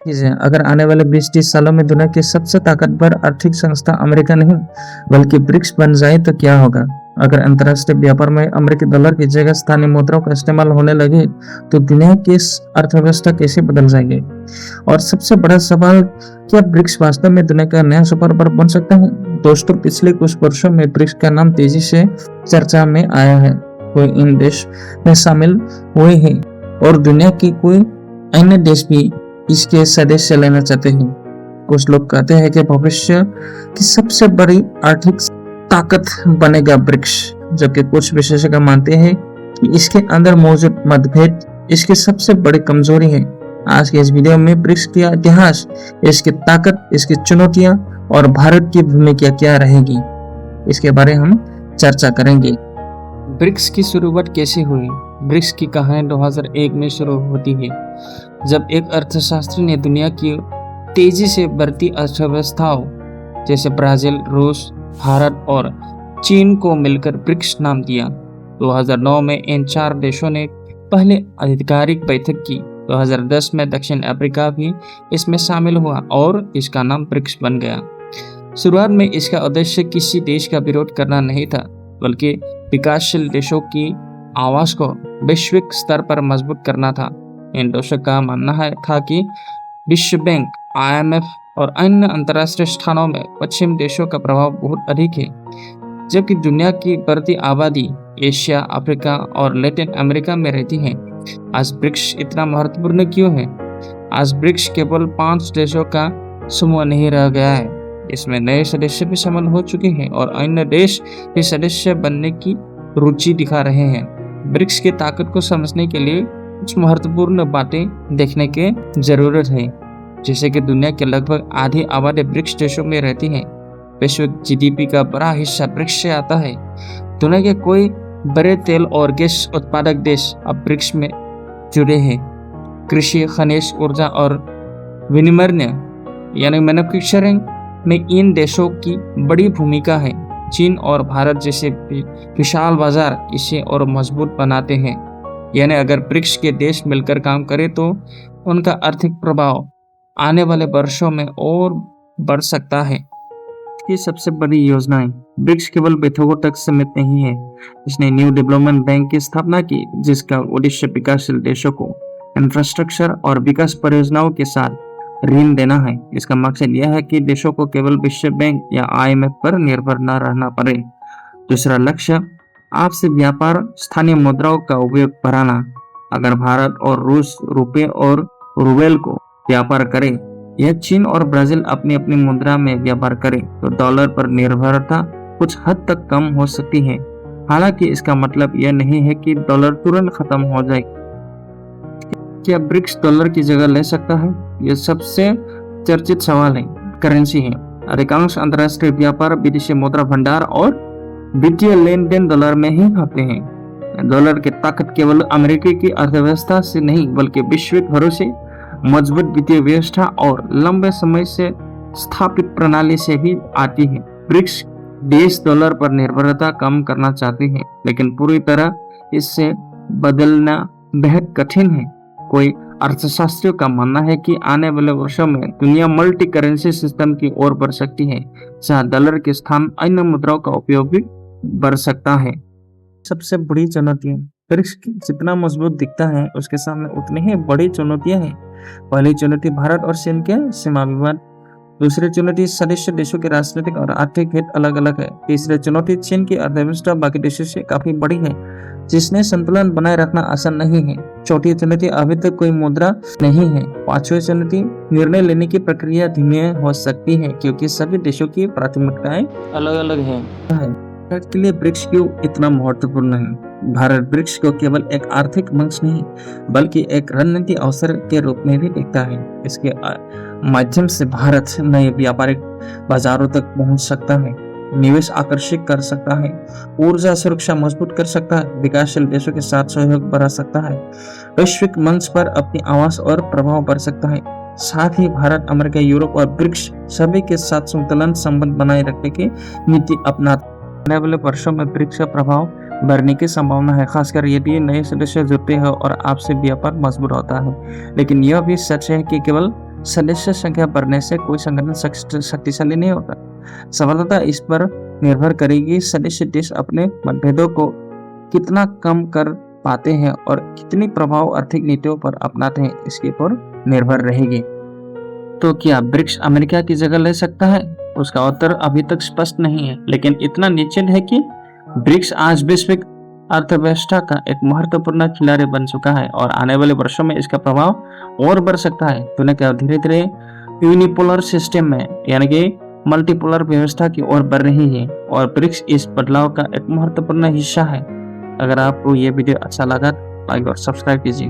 चीजें अगर आने वाले 20-30 सालों में दुनिया की सबसे ताकतवर आर्थिक संस्था अमेरिका नहीं बल्कि ब्रिक्स बन जाए तो क्या होगा? अगर अंतर्राष्ट्रीय व्यापार में अमेरिकी डॉलर की जगह स्थानीय मुद्राओं का इस्तेमाल होने लगे तो दुनिया की अर्थव्यवस्था कैसे बदल जाएगी? और सबसे बड़ा सवाल, क्या ब्रिक्स वास्तव में दुनिया का नया सुपर पावर बन सकता है? दोस्तों, पिछले कुछ वर्षों में ब्रिक्स का नाम तेजी से चर्चा में आया है। कोई इन देश में शामिल हुए हैं और दुनिया की कोई अन्य देश भी इसके सदस्य लेना चाहते हैं। कुछ लोग कहते हैं कि भविष्य की सबसे बड़ी आर्थिक ताकत बनेगा ब्रिक्स, जबकि कुछ विशेषज्ञ मानते हैं कि इसके अंदर मौजूद मतभेद इसकी सबसे बड़ी कमजोरी है। आज के इस वीडियो में ब्रिक्स का इतिहास, इसकी ताकत, इसकी चुनौतियां और भारत की भूमिका क्या रहेगी, इसके बारे में हम चर्चा करेंगे। ब्रिक्स की शुरुआत कैसे हुई? ब्रिक्स की कहानी 2001 में शुरू होती है, जब एक अर्थशास्त्री ने दुनिया की तेजी से बढ़ती अर्थव्यवस्थाओं जैसे ब्राजील, रूस, भारत और चीन को मिलकर ब्रिक्स नाम दिया। 2009 में इन 4 देशों ने पहले आधिकारिक बैठक की। 2010 में दक्षिण अफ्रीका भी इसमें शामिल हुआ और इसका नाम ब्रिक्स बन गया। शुरुआत में इसका उद्देश्य किसी देश का विरोध करना नहीं था, बल्कि विकासशील देशों की आवाज को वैश्विक स्तर पर मजबूत करना था। इन देशों का मानना था कि विश्व बैंक, IMF और अन्य अंतर्राष्ट्रीय स्थानों में पश्चिम देशों का प्रभाव बहुत अधिक है, जबकि दुनिया की बढ़ती आबादी एशिया, अफ्रीका और लैटिन अमेरिका में रहती है। आज ब्रिक्स इतना महत्वपूर्ण क्यों है? आज ब्रिक्स केवल 5 देशों का समूह नहीं रह गया है, इसमें नए सदस्य भी शामिल हो चुके हैं और अन्य देश भी सदस्य बनने की रुचि दिखा रहे हैं। ब्रिक्स की ताकत को समझने के लिए कुछ महत्वपूर्ण बातें देखने की जरूरत है, जैसे कि दुनिया के लगभग आधी आबादी ब्रिक्स देशों में रहती है। वैश्विक GDP का बड़ा हिस्सा ब्रिक्स से आता है। दुनिया के कोई बड़े तेल और गैस उत्पादक देश अब ब्रिक्स में जुड़े हैं। कृषि, खनिज, ऊर्जा और विनिर्माण यानी मैन्युफैक्चरिंग में इन देशों की बड़ी भूमिका है। चीन और भारत जैसे विशाल बाजार इसे और मजबूत बनाते हैं। यानी अगर ब्रिक्स के देश मिलकर काम करें तो उनका आर्थिक प्रभाव आने वाले वर्षों में और बढ़ सकता है। की सबसे बड़ी योजनाएं, ब्रिक्स केवल बैठकों तक सीमित नहीं है। इसने न्यू डेवलपमेंट बैंक की स्थापना की, जिसका उद्देश्य विकासशील देशों को इंफ्रास्ट्रक्चर और विकास परियोजनाओं के साथ ऋण देना है। इसका मकसद यह है कि देशों को केवल विश्व बैंक या IMF पर निर्भर न रहना पड़े। दूसरा लक्ष्य, आपसी व्यापार, स्थानीय मुद्राओं का उपयोग बढ़ाना। अगर भारत और रूस रुपये और रूबेल को व्यापार करे या चीन और ब्राजील अपनी अपनी मुद्रा में व्यापार करे तो डॉलर पर निर्भरता कुछ हद तक कम हो सकती है। हालांकि इसका मतलब यह नहीं है कि डॉलर तुरंत खत्म हो जाएगी। क्या ब्रिक्स डॉलर की जगह ले सकता है? यह सबसे चर्चित सवाल है। करेंसी है। अधिकांश अंतर्राष्ट्रीय व्यापार, विदेशी मुद्रा भंडार और वित्तीय लेन देन डॉलर में ही होते हैं। डॉलर की ताकत केवल अमेरिका की अर्थव्यवस्था से नहीं बल्कि वैश्विक भरोसे, मजबूत वित्तीय व्यवस्था और लंबे समय से स्थापित प्रणाली से भी आती है। ब्रिक्स देश डॉलर पर निर्भरता कम करना चाहते हैं, लेकिन पूरी तरह इससे बदलना बेहद कठिन है। कोई अर्थशास्त्रियों का मानना है कि आने वाले वर्षों में दुनिया मल्टी करेंसी सिस्टम की ओर बढ़ सकती है, जहां डॉलर के स्थान अन्य मुद्राओं का उपयोग भी बढ़ सकता है। सबसे बड़ी चुनौतियां, ब्रिक्स जितना मजबूत दिखता है उसके सामने उतनी ही बड़ी चुनौतियां हैं। पहली चुनौती भारत और चीन के सीमा विवाद। दूसरी चुनौती सदस्य देशों के राजनीतिक और आर्थिक हित अलग अलग है। तीसरी चुनौती चीन की अर्थव्यवस्था बाकी देशों से काफी बड़ी है, जिसने संतुलन बनाए रखना आसान नहीं है। चौथी चुनौती अभी तक कोई मुद्रा नहीं है। पांचवी चुनौती निर्णय लेने की प्रक्रिया धीमी हो सकती है, क्योंकि सभी देशों की प्राथमिकताएं अलग अलग है। भारत के लिए ब्रिक्स क्यों इतना महत्वपूर्ण है? भारत ब्रिक्स को केवल एक आर्थिक मंच नहीं बल्कि एक रणनीति अवसर के रूप में भी देखता है। इसके माध्यम से भारत नए व्यापारिक बाजारों तक पहुंच सकता है, निवेश आकर्षित कर सकता है, ऊर्जा सुरक्षा मजबूत कर सकता है, विकासशील देशों के साथ सहयोग बढ़ा सकता है, वैश्विक मंच पर अपनी आवाज और प्रभाव बढ़ सकता है। साथ ही भारत, अमेरिका, यूरोप और ब्रिक्स सभी के साथ संतुलन संबंध बनाए रखने की नीति अपनाता। आने वाले वर्षों में ब्रिक्स का प्रभाव बढ़ने की संभावना है, खासकर यदि नए सदस्य जुड़ते हैं और आपसे व्यापार मजबूत होता है। लेकिन यह भी सच है कि केवल सदस्य संख्या बढ़ने से कोई संगठन शक्तिशाली नहीं होता। सफलता इस पर निर्भर करेगी सदस्य देश अपने मतभेदों को कितना कम कर पाते हैं और कितनी प्रभाव आर्थिक नीतियों पर अपनाते हैं, इसके पर निर्भर रहेगी। तो क्या ब्रिक्स अमेरिका की जगह ले सकता है? उसका उत्तर अभी तक स्पष्ट नहीं है, लेकिन इतना निश्चित है कि ब्रिक्स आज वैश्विक अर्थव्यवस्था का एक महत्वपूर्ण खिलाड़ी बन चुका है और आने वाले वर्षों में इसका प्रभाव और बढ़ सकता है। दुनिया का धीरे धीरे यूनिपोलर सिस्टम में यानी कि मल्टीपोलर व्यवस्था की ओर बढ़ रही है और ब्रिक्स इस बदलाव का एक महत्वपूर्ण हिस्सा है। अगर आपको ये वीडियो अच्छा लगा तो लाइक और सब्सक्राइब कीजिए।